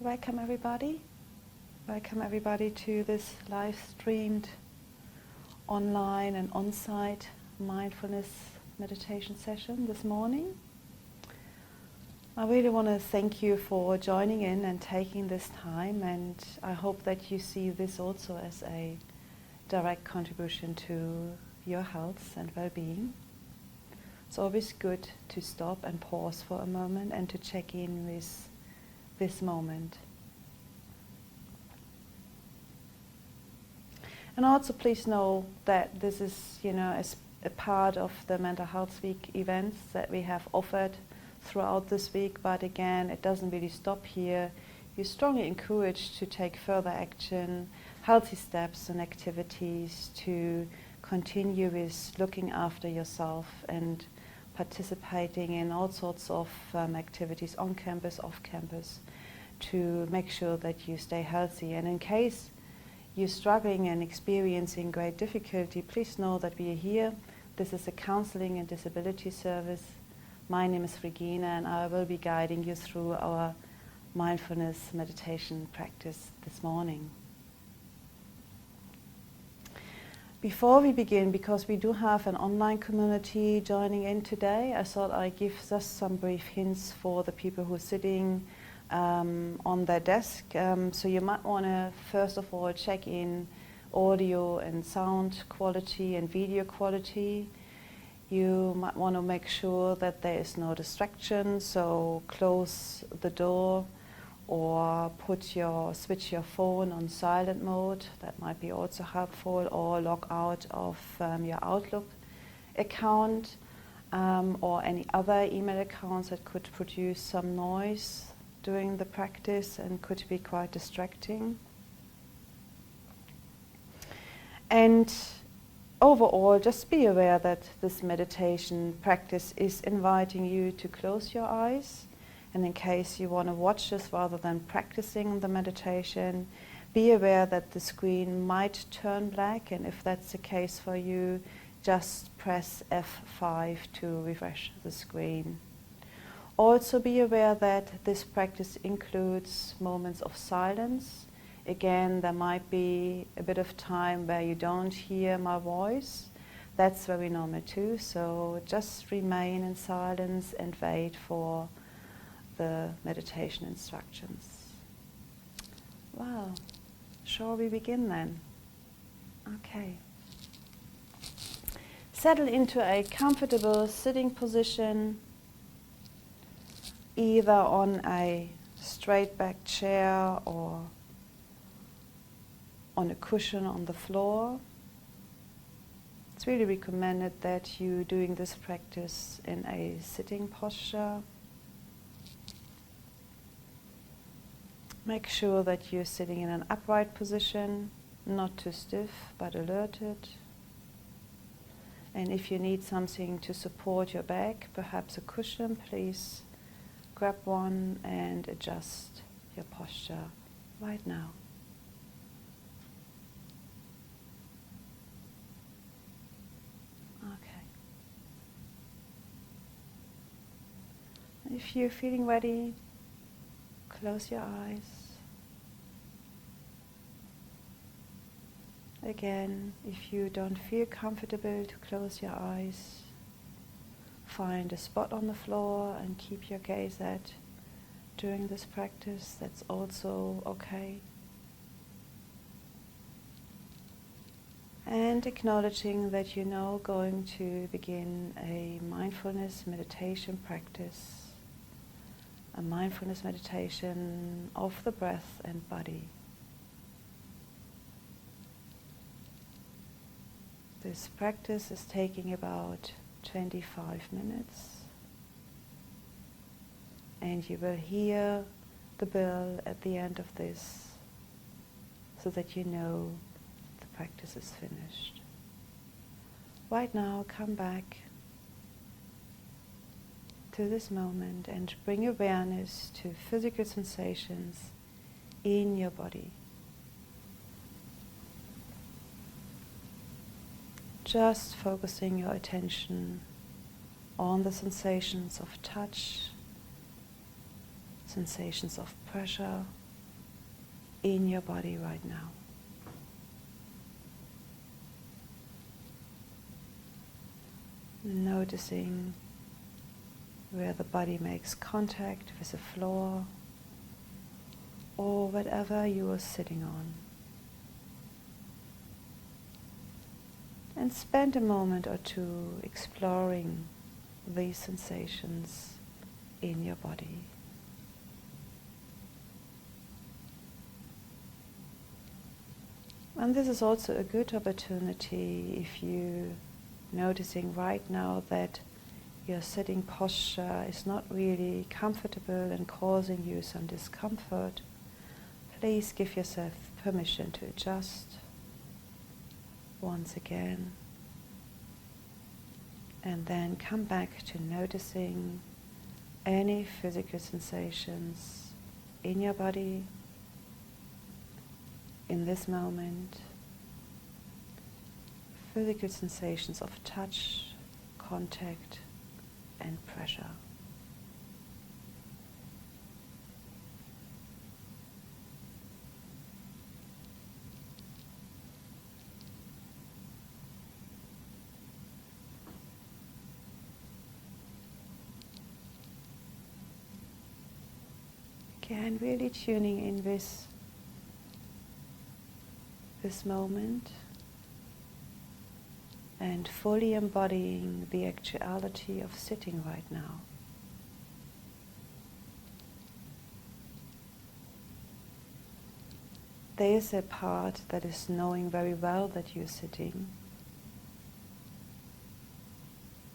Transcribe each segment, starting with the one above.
Welcome everybody. Welcome everybody to this live streamed online and on-site mindfulness meditation session this morning. I really want to thank you for joining in and taking this time, and I hope that you see this also as a direct contribution to your health and well-being. It's always good to stop and pause for a moment and to check in with this moment. And also please know that this is, as a part of the Mental Health Week events that we have offered throughout this week, but again, it doesn't really stop here. You're strongly encouraged to take further action, healthy steps and activities to continue with looking after yourself and participating in all sorts of activities on campus, off campus, to make sure that you stay healthy. And in case you're struggling and experiencing great difficulty, please know that we are here. This is a counseling and disability service. My name is Regina, and I will be guiding you through our mindfulness meditation practice this morning. Before we begin, because we do have an online community joining in today, I thought I'd give just some brief hints for the people who are sitting on their desk. So you might want to first of all check in audio and sound quality and video quality. You might want to make sure that there is no distraction, so close the door or switch your phone on silent mode. That might be also helpful, or log out of your Outlook account or any other email accounts that could produce some noise during the practice and could be quite distracting. And overall, just be aware that this meditation practice is inviting you to close your eyes. And in case you want to watch this rather than practicing the meditation, be aware that the screen might turn black, and if that's the case for you, just press F5 to refresh the screen. Also be aware that this practice includes moments of silence. Again, there might be a bit of time where you don't hear my voice. That's very normal too, so just remain in silence and wait for the meditation instructions. Wow, shall we begin then? Okay. Settle into a comfortable sitting position, either on a straight back chair or on a cushion on the floor. It's really recommended that you doing this practice in a sitting posture. Make sure that you're sitting in an upright position, not too stiff but alerted. And if you need something to support your back, perhaps a cushion, please grab one and adjust your posture right now. Okay. If you're feeling ready, close your eyes. Again, if you don't feel comfortable to close your eyes, find a spot on the floor and keep your gaze at during this practice. That's also okay. And acknowledging that you're now going to begin a mindfulness meditation practice, a mindfulness meditation of the breath and body. This practice is taking about 25 minutes, and you will hear the bell at the end of this so that you know the practice is finished. Right now, come back to this moment and bring awareness to physical sensations in your body. Just focusing your attention on the sensations of touch, sensations of pressure, in your body right now. Noticing where the body makes contact with the floor or whatever you are sitting on. And spend a moment or two exploring these sensations in your body. And this is also a good opportunity if you noticing right now that your sitting posture is not really comfortable and causing you some discomfort. Please give yourself permission to adjust once again, and then come back to noticing any physical sensations in your body in this moment. Physical sensations of touch, contact, and pressure. Again, really tuning in with this moment and fully embodying the actuality of sitting right now. There is a part that is knowing very well that you're sitting,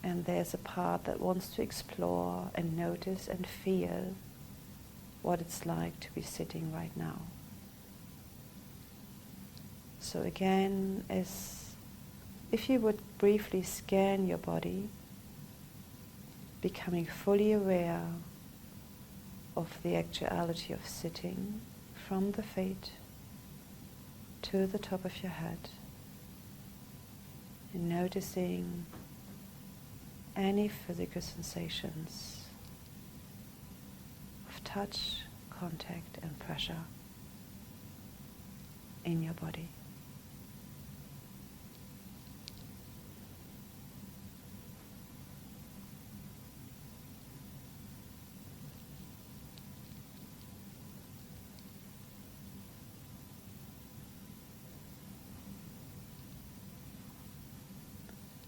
and there's a part that wants to explore and notice and feel what it's like to be sitting right now. So again, as if you would briefly scan your body, becoming fully aware of the actuality of sitting from the feet to the top of your head, and noticing any physical sensations of touch, contact, and pressure in your body.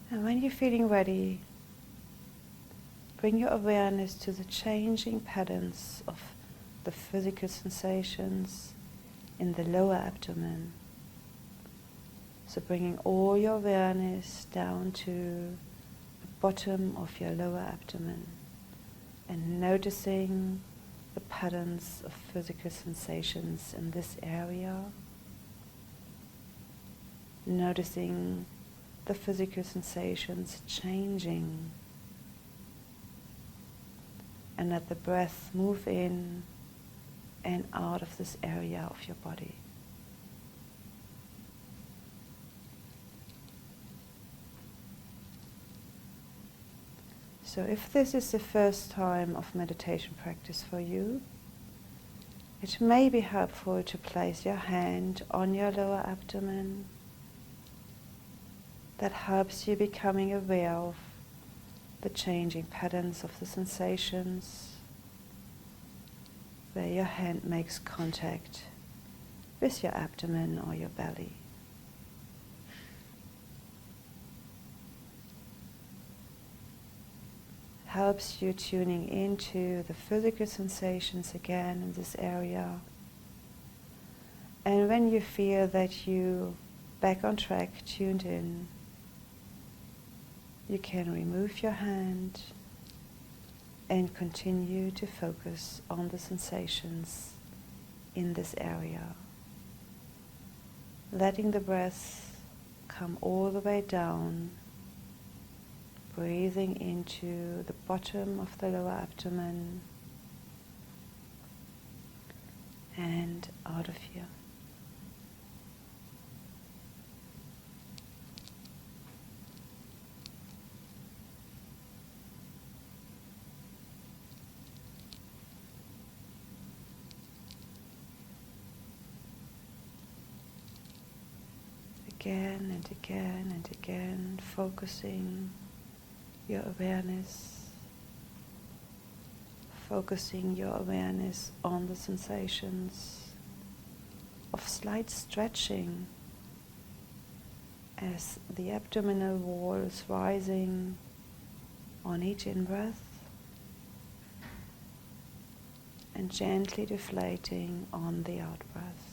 And when you're feeling ready, bring your awareness to the changing patterns of the physical sensations in the lower abdomen. So bringing all your awareness down to the bottom of your lower abdomen and noticing the patterns of physical sensations in this area. Noticing the physical sensations changing, and let the breath move in and out of this area of your body. So if this is the first time of meditation practice for you, it may be helpful to place your hand on your lower abdomen. That helps you becoming aware of the changing patterns of the sensations, where your hand makes contact with your abdomen or your belly. Helps you tuning into the physical sensations again in this area. And when you feel that you back on track, tuned in, you can remove your hand and continue to focus on the sensations in this area. Letting the breath come all the way down, breathing into the bottom of the lower abdomen and out of here. again and again and again, focusing your awareness, on the sensations of slight stretching as the abdominal wall is rising on each in-breath and gently deflating on the out-breath.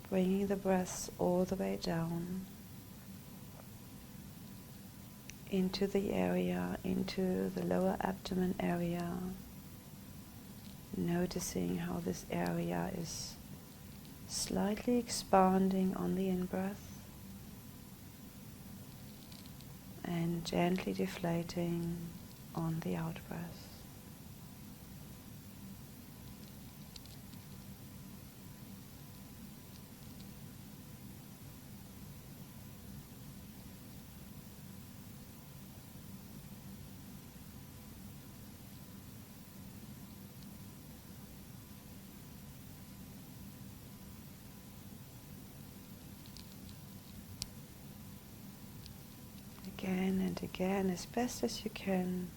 Bringing the breath all the way down into the area, into the lower abdomen area, noticing how this area is slightly expanding on the in-breath and gently deflating on the out-breath. Again and again, as best as you can,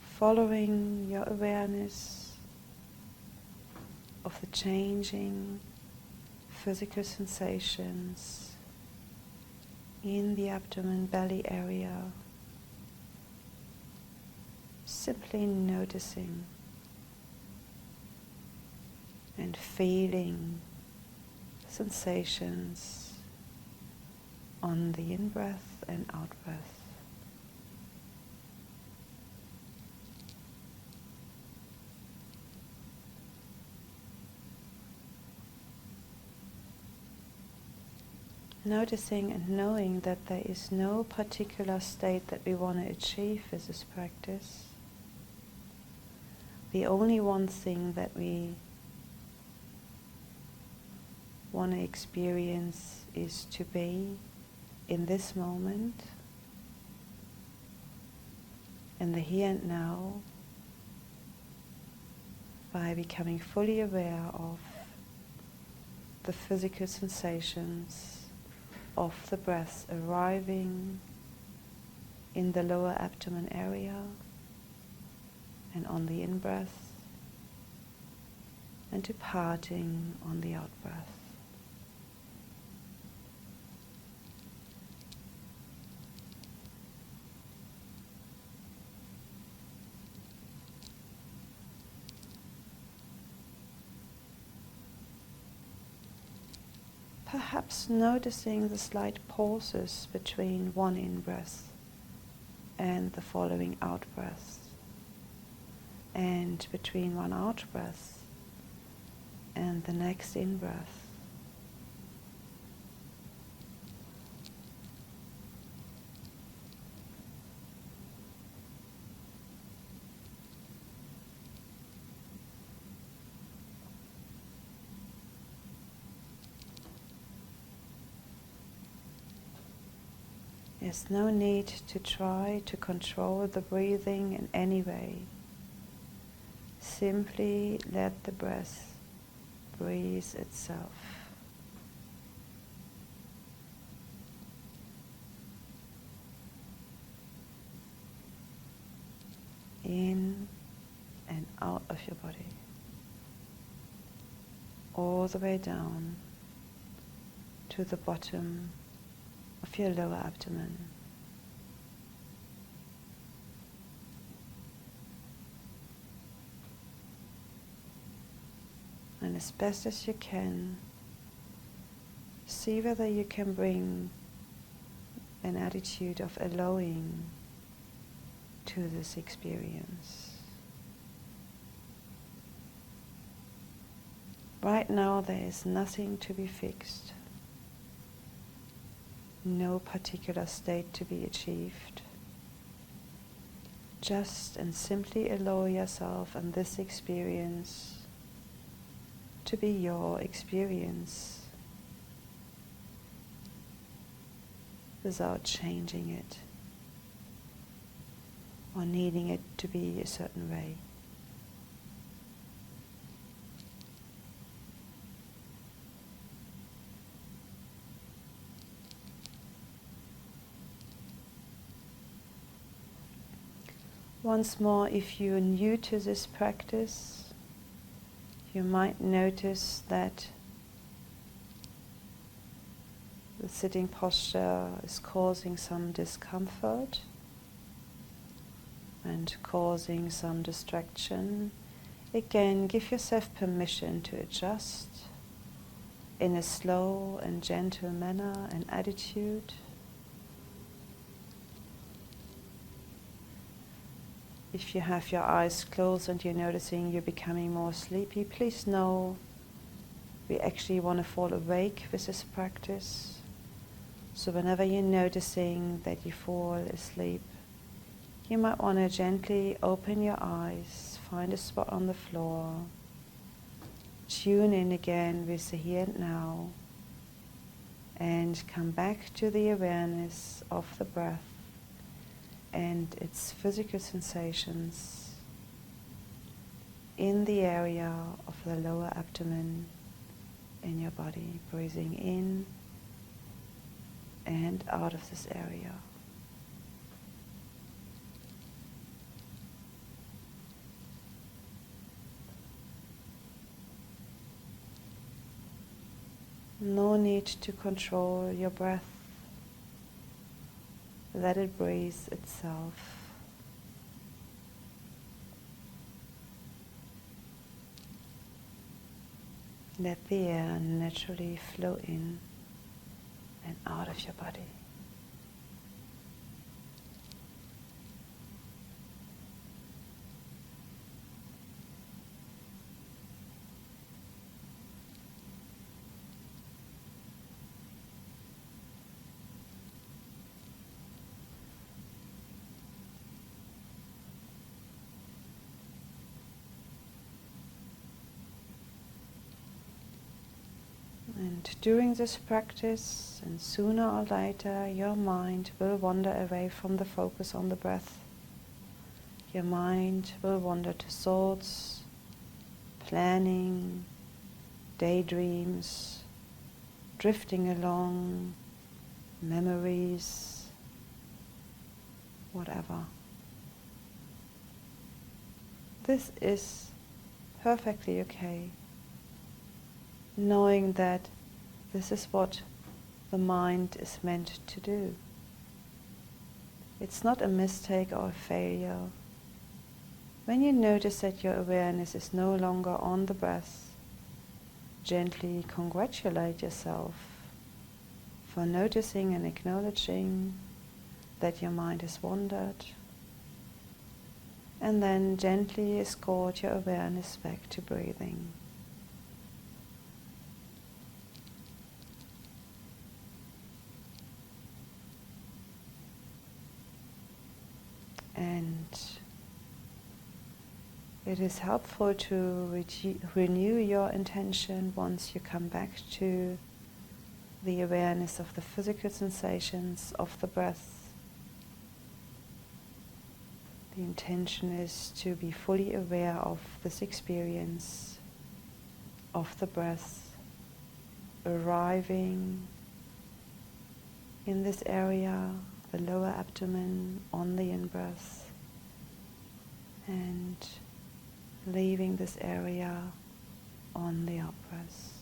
following your awareness of the changing physical sensations in the abdomen belly area, simply noticing and feeling sensations on the in-breath and out-breath. Noticing and knowing that there is no particular state that we want to achieve with this practice. The only one thing that we want to experience is to be in this moment, in the here and now, by becoming fully aware of the physical sensations of the breath arriving in the lower abdomen area and on the in-breath and departing on the out-breath. Perhaps noticing the slight pauses between one in-breath and the following out-breath, and between one out-breath and the next in-breath. There's no need to try to control the breathing in any way. Simply let the breath breathe itself. In and out of your body. All the way down to the bottom of your lower abdomen. And as best as you can, see whether you can bring an attitude of allowing to this experience. Right now there is nothing to be fixed. No particular state to be achieved. Just and simply allow yourself and this experience to be your experience. without changing it or needing it to be a certain way. Once more, if you're new to this practice, you might notice that the sitting posture is causing some discomfort and causing some distraction. Again, give yourself permission to adjust in a slow and gentle manner and attitude. If you have your eyes closed and you're noticing you're becoming more sleepy, please know we actually want to fall awake with this practice. So whenever you're noticing that you fall asleep, you might want to gently open your eyes, find a spot on the floor, tune in again with the here and now, and come back to the awareness of the breath and its physical sensations in the area of the lower abdomen in your body, breathing in and out of this area. No need to control your breath. Let it breathe itself. Let the air naturally flow in and out of your body. And during this practice, and sooner or later, your mind will wander away from the focus on the breath. Your mind will wander to thoughts, planning, daydreams, drifting along, memories, whatever. This is perfectly okay. Knowing that this is what the mind is meant to do. It's not a mistake or a failure. When you notice that your awareness is no longer on the breath, gently congratulate yourself for noticing and acknowledging that your mind has wandered, and then gently escort your awareness back to breathing. And it is helpful to renew your intention once you come back to the awareness of the physical sensations of the breath. The intention is to be fully aware of this experience of the breath arriving in this area, the lower abdomen, on the in-breath, and leaving this area on the out-breath.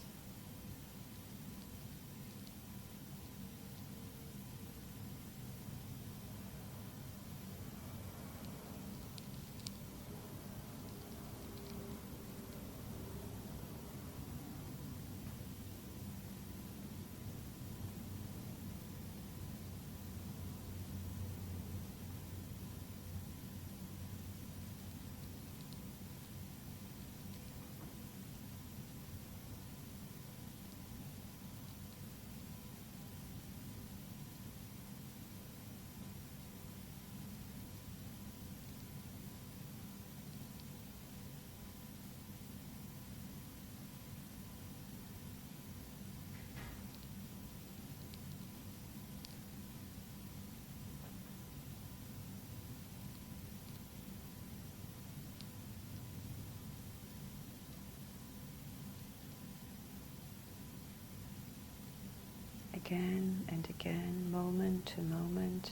again and again, moment to moment.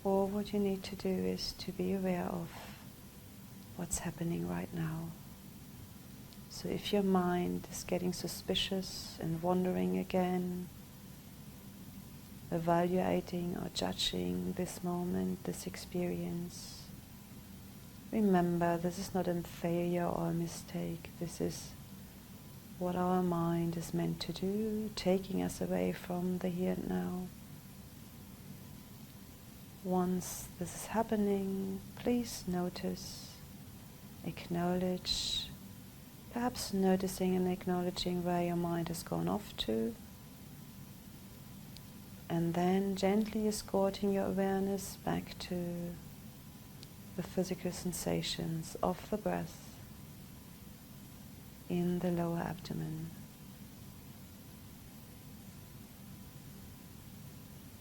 All what you need to do is to be aware of what's happening right now. So if your mind is getting suspicious and wandering again, evaluating or judging this moment, this experience, remember this is not a failure or a mistake. This is what our mind is meant to do, taking us away from the here and now. Once this is happening, please notice, acknowledge, perhaps noticing and acknowledging where your mind has gone off to, and then gently escorting your awareness back to the physical sensations of the breath in the lower abdomen.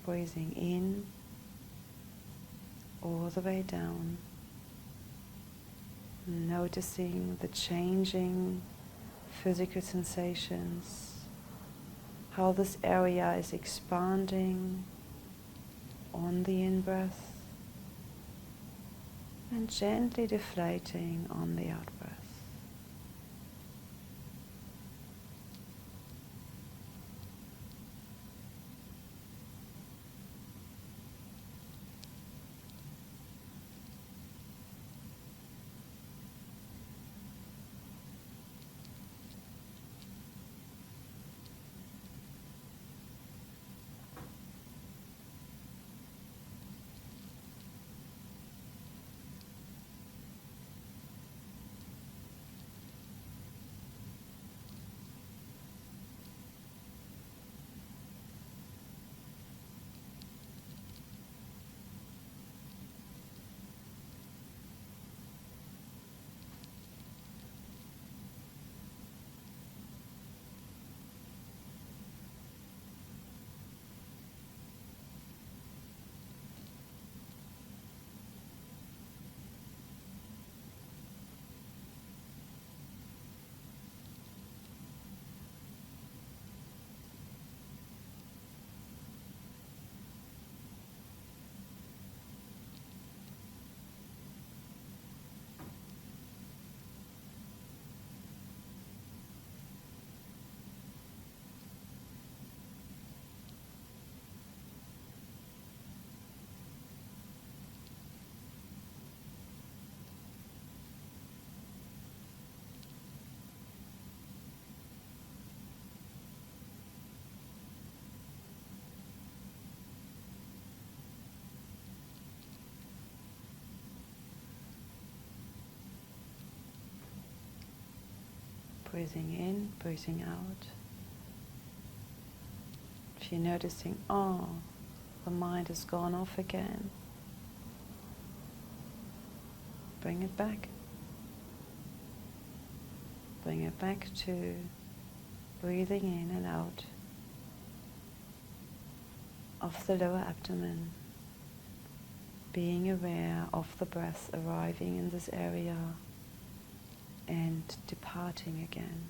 Breathing in all the way down, noticing the changing physical sensations, how this area is expanding on the in-breath and gently deflating on the out-breath. Breathing in, breathing out. If you're noticing, the mind has gone off again, bring it back. Bring it back to breathing in and out of the lower abdomen, being aware of the breath arriving in this area and departing again.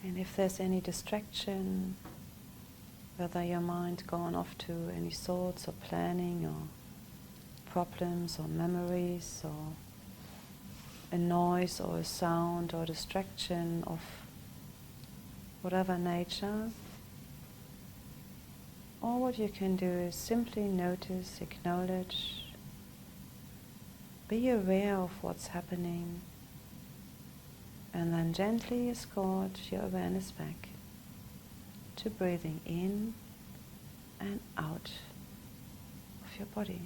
And if there's any distraction, whether your mind gone off to any thoughts or planning or problems or memories or a noise or a sound or distraction of whatever nature, all what you can do is simply notice, acknowledge, be aware of what's happening, and then gently escort your awareness back to breathing in and out of your body.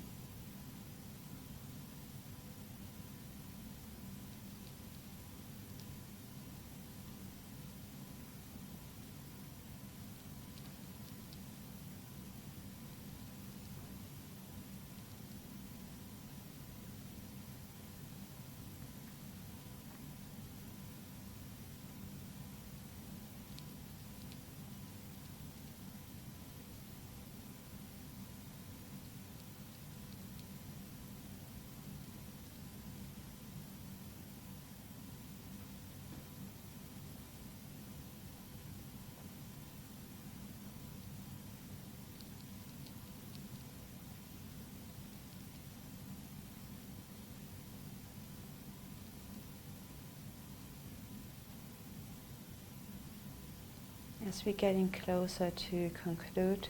As we're getting closer to conclude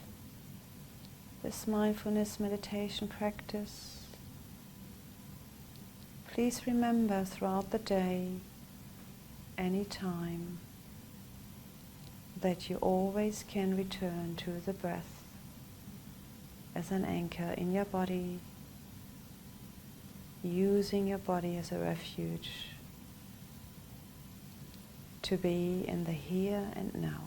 this mindfulness meditation practice, please remember throughout the day, anytime, that you always can return to the breath as an anchor in your body, using your body as a refuge to be in the here and now.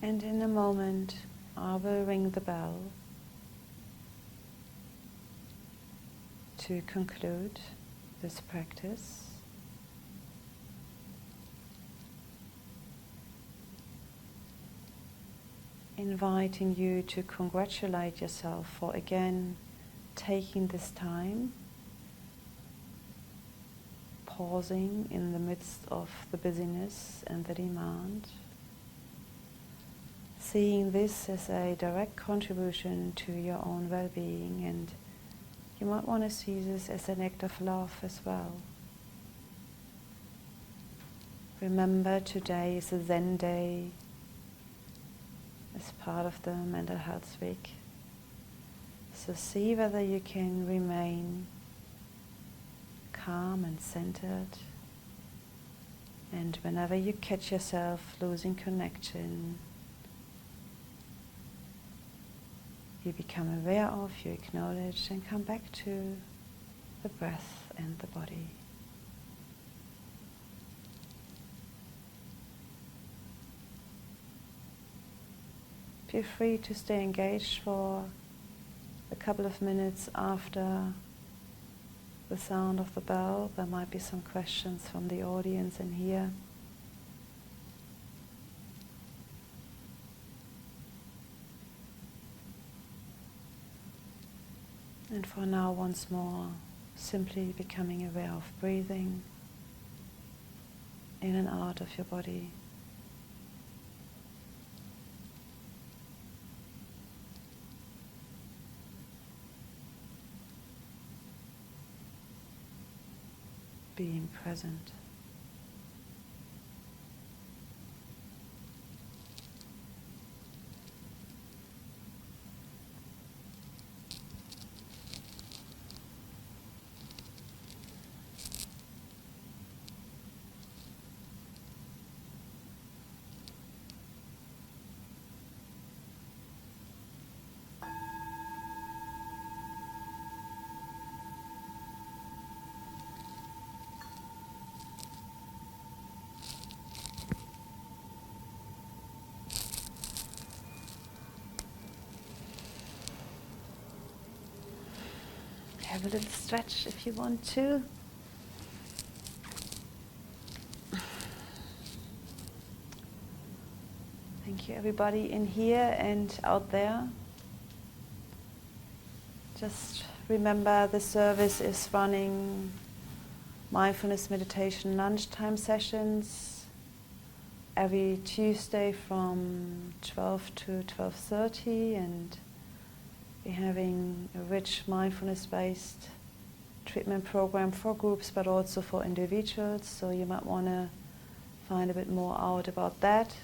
And in a moment, I will ring the bell to conclude this practice. Inviting you to congratulate yourself for again taking this time, pausing in the midst of the busyness and the demand. Seeing this as a direct contribution to your own well-being, and you might want to see this as an act of love as well. Remember, today is a Zen day as part of the Mental Health Week. So see whether you can remain calm and centered, and whenever you catch yourself losing connection, you become aware of, you acknowledge, and come back to the breath and the body. Feel free to stay engaged for a couple of minutes after the sound of the bell. There might be some questions from the audience in here. And for now, once more, simply becoming aware of breathing in and out of your body. Being present. Have a little stretch if you want to. Thank you, everybody in here and out there. Just remember, the service is running mindfulness meditation lunchtime sessions every Tuesday from 12 to 12:30, and we're having a rich mindfulness-based treatment program for groups, but also for individuals. So you might want to find a bit more out about that.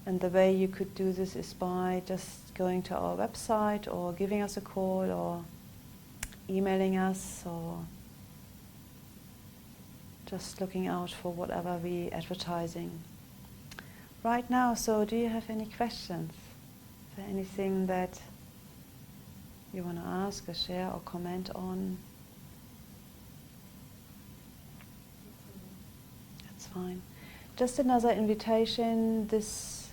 And the way you could do this is by just going to our website, or giving us a call, or emailing us, or just looking out for whatever we're advertising right now. So do you have any questions? Is there anything that you want to ask or share or comment on. That's fine. Just another invitation. This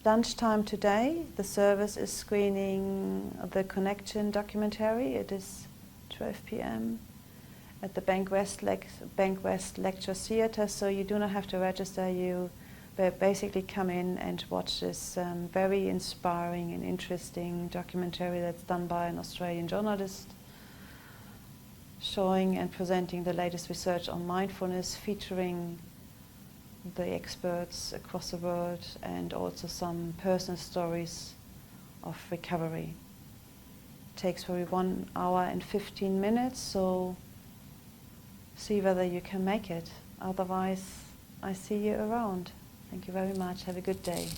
lunchtime today, the service is screening the Connection documentary. It is 12 p.m. at the Bank West Lecture Theatre, so you do not have to register. You basically come in and watch this very inspiring and interesting documentary that's done by an Australian journalist, showing and presenting the latest research on mindfulness, featuring the experts across the world and also some personal stories of recovery. It takes probably 1 hour and 15 minutes, so see whether you can make it. Otherwise, I see you around. Thank you very much. Have a good day.